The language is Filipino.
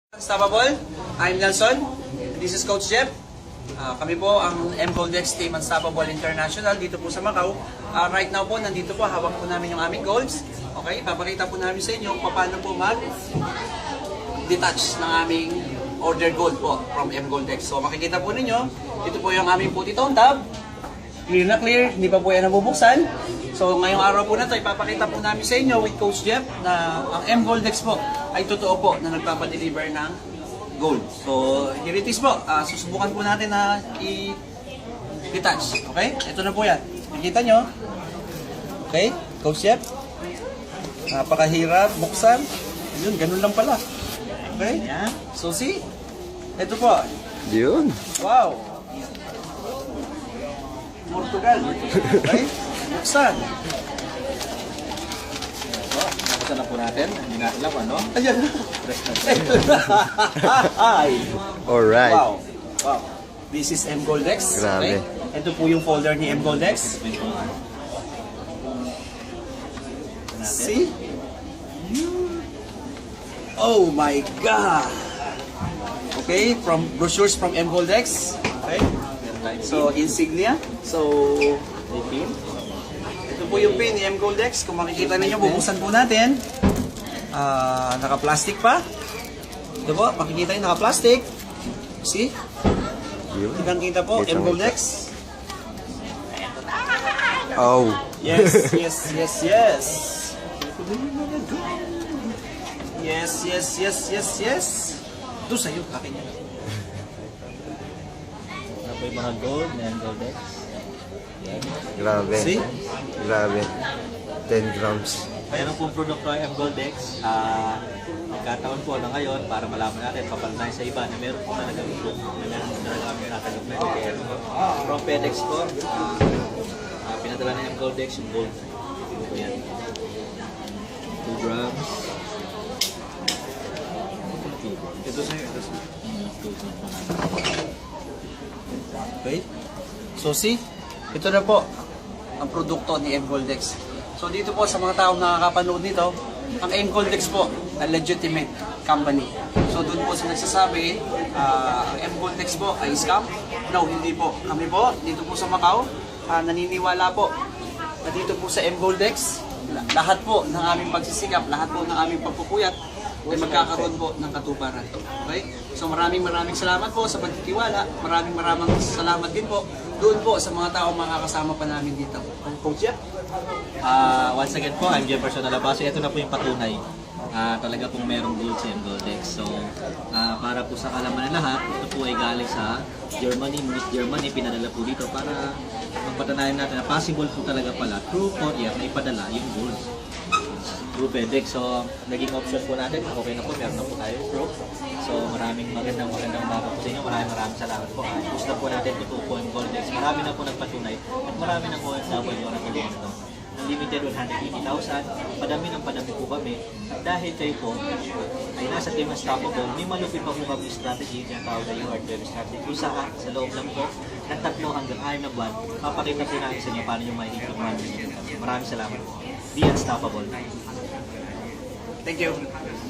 Unstoppable, I'm Nelson. This is Coach Jeff. Kami po ang M Goldex Team Unstoppable International dito po sa Macau. Right now po, nandito po, hawak po namin yung aming golds. Okay, papakita po namin sa inyo kung paano po mag-detach ng aming order gold po from M Goldex. So makikita po ninyo, ito po yung aming puti tone tab. Clear na clear, hindi pa po yan nabubuksan. So ngayong araw po na ito, ipapakita po namin sa inyo with Coach Jeff na ang M Goldex po ay totoo po na nagpapadeliver ng gold. So here it is po, susubukan po natin na i-detach. Okay? Ito na po yan. Nakikita nyo? Okay? Coach Jeff? Napakahirap buksan. Yun, ganun lang pala. Okay? So see? Ito po. Yun. Wow! Portugal. Okay? Buksan. Buksan na po natin. Hindi natin alam ano. Ayan na. Press na Ay! Alright. Wow! Wow! This is M Goldex. Grabe. Okay? Ito po yung folder ni M Goldex. See? Oh my God! Okay, from brochures from M Goldex. Okay? So, insignia. So, ito po yung pin ni M Goldex. Kung makikita ninyo, bubuksan po natin. Naka-plastic pa. Ito po, makikita nyo, naka-plastic. See? Kitang-kita po, M Goldex. Oh. Yes, yes, yes, yes. Yes, yes, yes, yes, yes. Ito sa'yo, akin yan. Ano po yung mga gold na Goldex? Grabe. See? Grabe. 10 grams. Mayroon pong produkto ay Goldex. Nagkataon po na ngayon para malaman natin, papalanayin sa iba na meron po talaga ito. Meron po talaga kami nakatanggap na ito. From FedEx po, pinadala na yung Goldex, yung gold. Ito yan. 2 grams. Ito sa'yo, ito sa'yo. Okay? So see, ito na po ang produkto ni M Goldex. So dito po sa mga taong nakakapanood nito, ang M Goldex po ay legitimate company. So doon po sa nagsasabi, ang M Goldex po ay scam. No, hindi po. Kami po, dito po sa Macau, naniniwala po na dito po sa M Goldex, lahat po ng aming pagsisikap, lahat po ng aming pagpupuyat, ay magkakaroon po ng katuparan. Okay? So maraming salamat po sa pagtitiwala. Maraming salamat din po doon po sa mga taong makakasama pa namin dito. Coach Jeff? Once again po, I'm Jefferson Alabaso. Ito na po yung patunay. Talaga pong merong gold sa M-Goldex. So, para po sa kalaman ng lahat, ito po ay galing sa Germany, Munich, Germany. Pinadala po dito para magpatanayan natin na possible po talaga pala through courier na ipadala yung gold through FedEx. So, naging option po natin. Okay na po, meron na po tayo proof. So, maraming magandang umaga po sa inyo. Maraming salamat po. Gusto po natin ito po yung Goldex. Marami na po nagpatunay at marami na po OFW na tulungan ito. Unlimited 180,000. Padami po kami. At dahil kayo po ay nasa Team Unstoppable, may malupit pa po kami strategy na tawag na UR12 strategy. Kung saan sa loob lang po ng 3 hanggang 6 na buwan, papakita po namin sa inyo paano nyo makikita kami. Maraming salamat po. Be Unstoppable. Thank you.